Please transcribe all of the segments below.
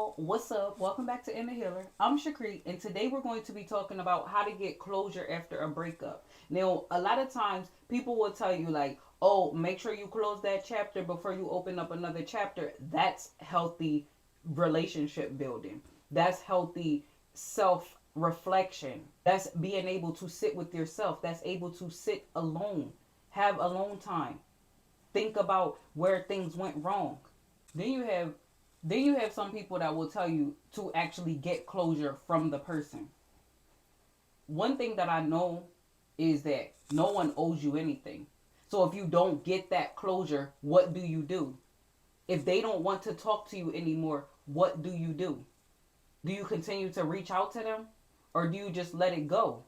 y'all, what's up? Welcome back to Inner Healer. I'm Shakri, and today we're going to be talking about how to get closure after a breakup. Now, a lot of times people will tell you, like, oh, make sure you close that chapter before you open up another chapter. That's healthy relationship building, that's healthy self reflection, that's being able to sit with yourself, that's able to sit alone, have alone time, think about where things went wrong. Then you have some people that will tell you to actually get closure from the person. One thing that I know is that no one owes you anything. So if you don't get that closure, what do you do? If they don't want to talk to you anymore, what do you do? Do you continue to reach out to them, or do you just let it go?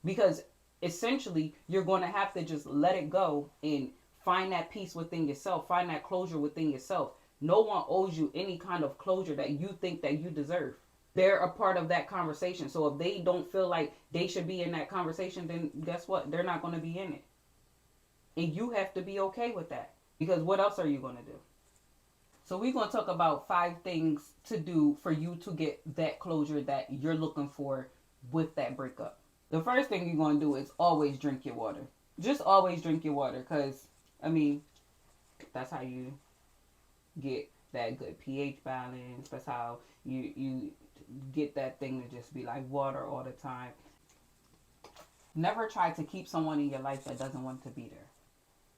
Because essentially, you're going to have to just let it go and find that peace within yourself, find that closure within yourself. No one owes you any kind of closure that you think that you deserve. They're a part of that conversation. So if they don't feel like they should be in that conversation, then guess what? They're not going to be in it. And you have to be okay with that. Because what else are you going to do? So we're going to talk about 5 things to do for you to get that closure that you're looking for with that breakup. The first thing you're going to do is always drink your water. Just always drink your water, because, I mean, that's how you get that good pH balance. That's how you get that thing to just be like water all the time. Never try to keep someone in your life that doesn't want to be there.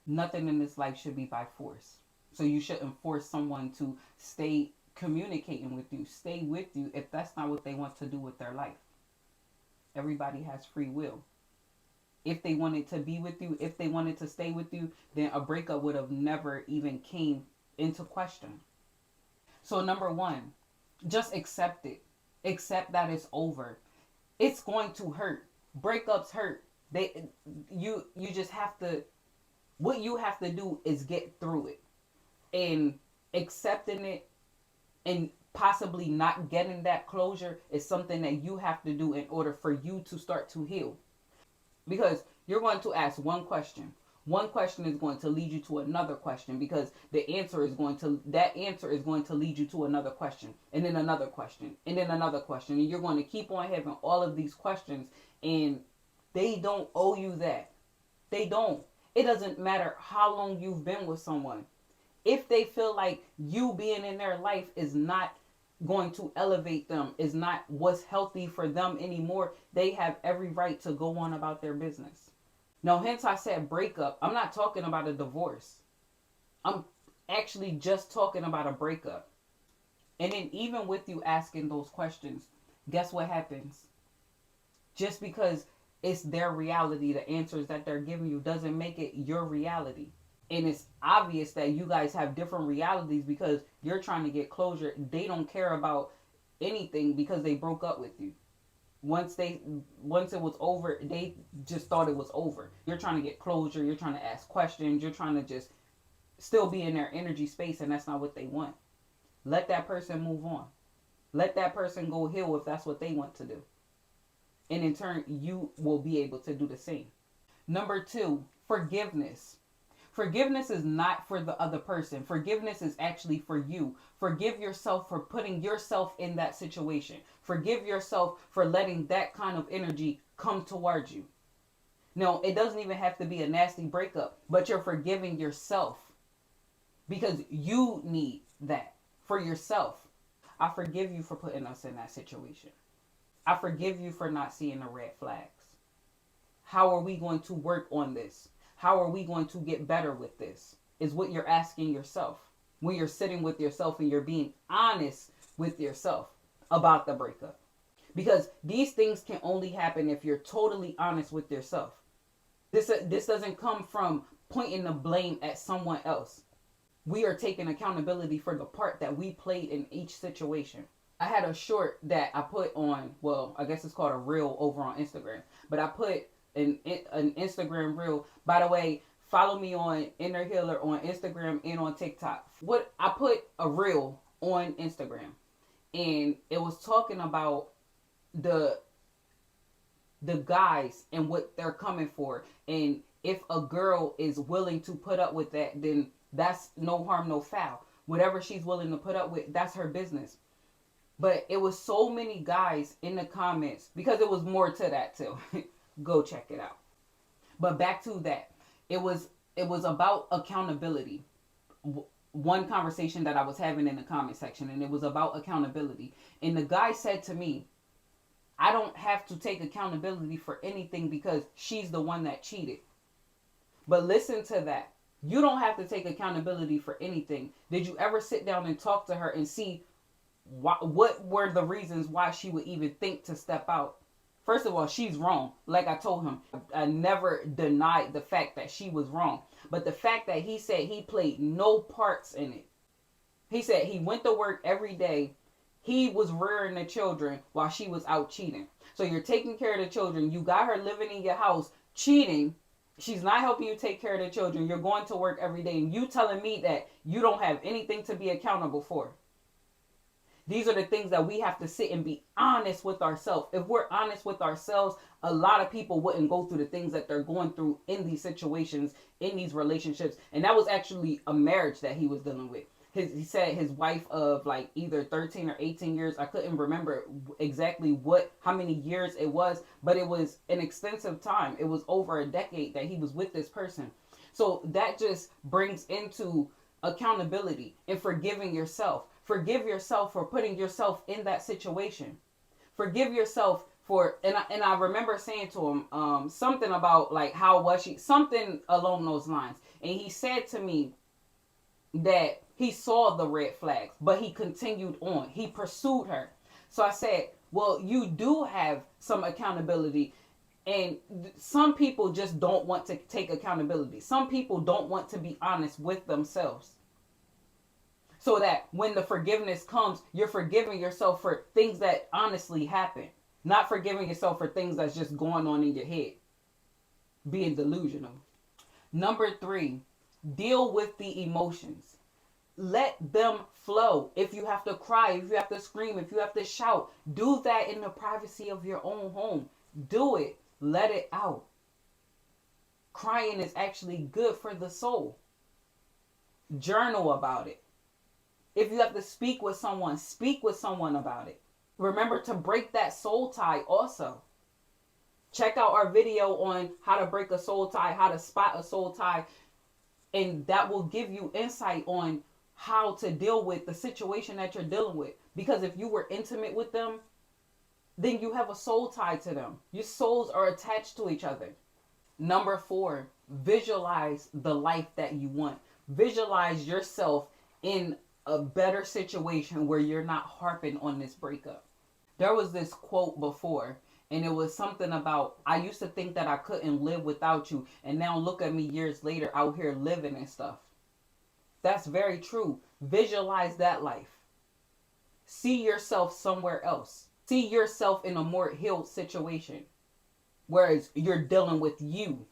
Nothing in this life should be by force. So you shouldn't force someone to stay communicating with you, stay with you, if that's not what they want to do with their life. Everybody has free will. If they wanted to be with you, if they wanted to stay with you, then a breakup would have never even came into question. So number 1, just accept it. Accept that it's over. It's going to hurt. Breakups hurt. You just have to, what you have to do is get through it. And accepting it and possibly not getting that closure is something that you have to do in order for you to start to heal. Because you're going to ask one question. One question is going to lead you to another question, because that answer is going to lead you to another question, and then another question, and then another question. And you're going to keep on having all of these questions, and they don't owe you that. They don't. It doesn't matter how long you've been with someone. If they feel like you being in their life is not going to elevate them, is not what's healthy for them anymore, they have every right to go on about their business. Now, hence I said breakup. I'm not talking about a divorce. I'm actually just talking about a breakup. And then even with you asking those questions, guess what happens? Just because it's their reality, the answers that they're giving you doesn't make it your reality. And it's obvious that you guys have different realities because you're trying to get closure. They don't care about anything because they broke up with you. Once it was over, they just thought it was over. You're trying to get closure. You're trying to ask questions. You're trying to just still be in their energy space, and that's not what they want. Let that person move on. Let that person go heal if that's what they want to do. And in turn, you will be able to do the same. Number 2, forgiveness. Forgiveness is not for the other person. Forgiveness is actually for you. Forgive yourself for putting yourself in that situation. Forgive yourself for letting that kind of energy come towards you. No, it doesn't even have to be a nasty breakup, but you're forgiving yourself because you need that for yourself. I forgive you for putting us in that situation. I forgive you for not seeing the red flags. How are we going to work on this? How are we going to get better with this? Is what you're asking yourself when you're sitting with yourself and you're being honest with yourself about the breakup. Because these things can only happen if you're totally honest with yourself. This doesn't come from pointing the blame at someone else. We are taking accountability for the part that we played in each situation. I had a short that I put on, well, I guess it's called a reel over on Instagram. But I put an Instagram reel. By the way, follow me on Inner Healer on Instagram and on TikTok. What I put a reel on Instagram, and it was talking about the guys and what they're coming for, and if a girl is willing to put up with that, then that's no harm, no foul. Whatever she's willing to put up with, that's her business. But it was so many guys in the comments, because it was more to that too. Go check it out. But back to that. It was about accountability. One conversation that I was having in the comment section, and it was about accountability. And the guy said to me, I don't have to take accountability for anything because she's the one that cheated. But listen to that. You don't have to take accountability for anything. Did you ever sit down and talk to her and see what were the reasons why she would even think to step out? First of all, she's wrong. Like I told him, I never denied the fact that she was wrong. But the fact that he said he played no parts in it. He said he went to work every day. He was rearing the children while she was out cheating. So you're taking care of the children. You got her living in your house cheating. She's not helping you take care of the children. You're going to work every day. And you telling me that you don't have anything to be accountable for. These are the things that we have to sit and be honest with ourselves. If we're honest with ourselves, a lot of people wouldn't go through the things that they're going through in these situations, in these relationships. And that was actually a marriage that he was dealing with. He said his wife of like either 13 or 18 years. I couldn't remember exactly how many years it was, but it was an extensive time. It was over a decade that he was with this person. So that just brings into accountability and forgiving yourself. Forgive yourself for putting yourself in that situation. Forgive yourself for, and I remember saying to him something about like, how was she? Something along those lines. And he said to me that he saw the red flags, but he continued on. He pursued her. So I said, well, you do have some accountability. And some people just don't want to take accountability. Some people don't want to be honest with themselves. So that when the forgiveness comes, you're forgiving yourself for things that honestly happen. Not forgiving yourself for things that's just going on in your head. Being delusional. Number 3, deal with the emotions. Let them flow. If you have to cry, if you have to scream, if you have to shout, do that in the privacy of your own home. Do it. Let it out. Crying is actually good for the soul. Journal about it. If you have to speak with someone about it. Remember to break that soul tie also. Check out our video on how to break a soul tie, how to spot a soul tie. And that will give you insight on how to deal with the situation that you're dealing with. Because if you were intimate with them, then you have a soul tie to them. Your souls are attached to each other. Number 4, visualize the life that you want. Visualize yourself in a better situation where you're not harping on this breakup. There was this quote before, and it was something about, I used to think that I couldn't live without you, and now look at me years later out here living and stuff. That's very true. Visualize that life. See yourself somewhere else. See yourself in a more healed situation. Whereas you're dealing with you.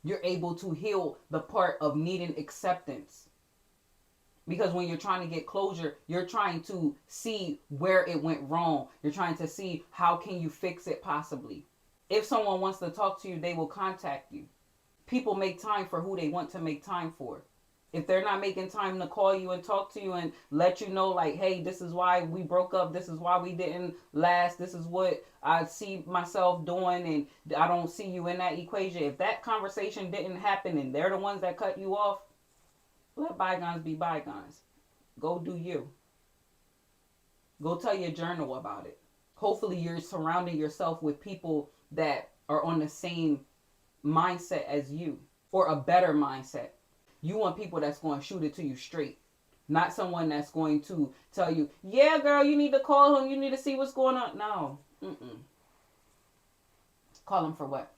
You're able to heal the part of needing acceptance. Because when you're trying to get closure, you're trying to see where it went wrong. You're trying to see how can you fix it possibly. If someone wants to talk to you, they will contact you. People make time for who they want to make time for. If they're not making time to call you and talk to you and let you know like, hey, this is why we broke up. This is why we didn't last. This is what I see myself doing and I don't see you in that equation. If that conversation didn't happen and they're the ones that cut you off, let bygones be bygones. Go do you. Go tell your journal about it. Hopefully you're surrounding yourself with people that are on the same mindset as you or a better mindset. You want people that's going to shoot it to you straight. Not someone that's going to tell you, yeah, girl, you need to call him. You need to see what's going on. No. Call him for what?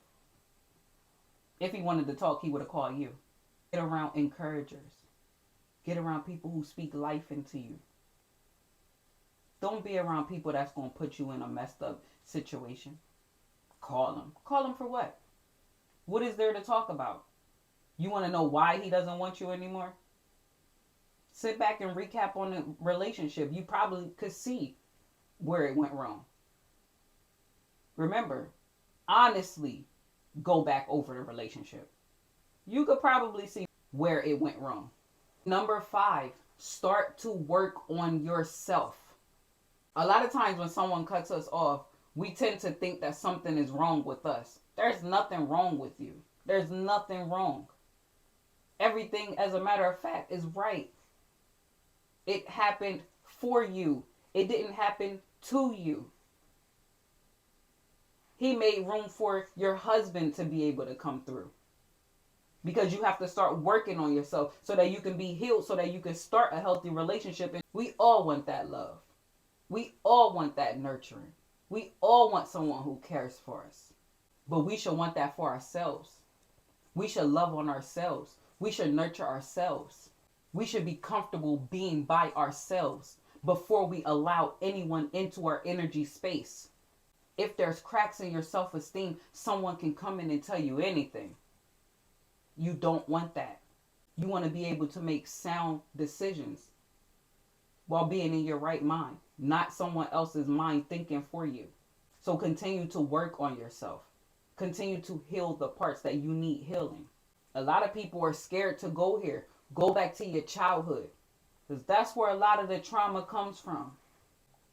If he wanted to talk, he would have called you. Get around encouragers. Get around people who speak life into you. Don't be around people that's going to put you in a messed up situation. Call them. Call them for what? What is there to talk about? You want to know why he doesn't want you anymore? Sit back and recap on the relationship. You probably could see where it went wrong. Remember, honestly, go back over the relationship. You could probably see where it went wrong. Number 5, Start to work on yourself. A lot of times when someone cuts us off, we tend to think that something is wrong with us. There's nothing wrong with you. There's nothing wrong. Everything, as a matter of fact, is right. It happened for you. It didn't happen to you. He made room for your husband to be able to come through. Because you have to start working on yourself so that you can be healed, so that you can start a healthy relationship. And we all want that love. We all want that nurturing. We all want someone who cares for us. But we should want that for ourselves. We should love on ourselves. We should nurture ourselves. We should be comfortable being by ourselves before we allow anyone into our energy space. If there's cracks in your self-esteem, someone can come in and tell you anything. You don't want that. You want to be able to make sound decisions while being in your right mind, not someone else's mind thinking for you. So continue to work on yourself. Continue to heal the parts that you need healing. A lot of people are scared to go here. Go back to your childhood, because that's where a lot of the trauma comes from.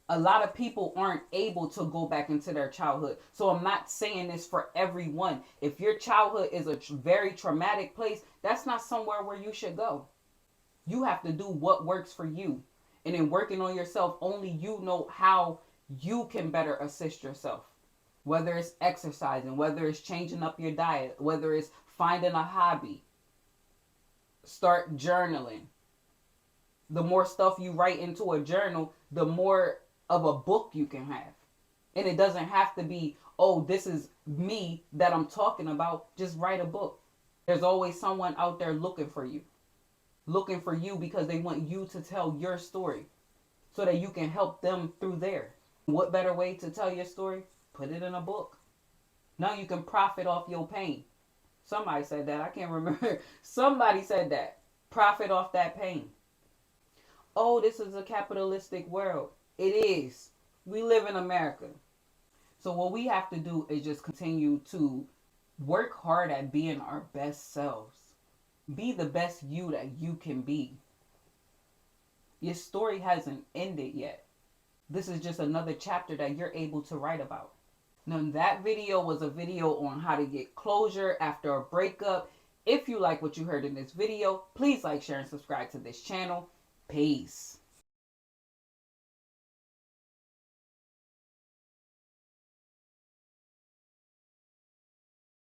A lot of people aren't able to go back into their childhood. So I'm not saying this for everyone. If your childhood is a very traumatic place, that's not somewhere where you should go. You have to do what works for you. And in working on yourself, only you know how you can better assist yourself. Whether it's exercising, whether it's changing up your diet, whether it's finding a hobby. Start journaling. The more stuff you write into a journal, the more of a book you can have. And it doesn't have to be, oh, this is me that I'm talking about. Just write a book. There's always someone out there looking for you. Looking for you because they want you to tell your story so that you can help them through theirs. What better way to tell your story? Put it in a book. Now you can profit off your pain. Somebody said that. I can't remember. Somebody said that. Profit off that pain. Oh, this is a capitalistic world. It is. We live in America. So what we have to do is just continue to work hard at being our best selves. Be the best you that you can be. Your story hasn't ended yet. This is just another chapter that you're able to write about. Now, that video was a video on how to get closure after a breakup. If you like what you heard in this video, please like, share, and subscribe to this channel. Peace.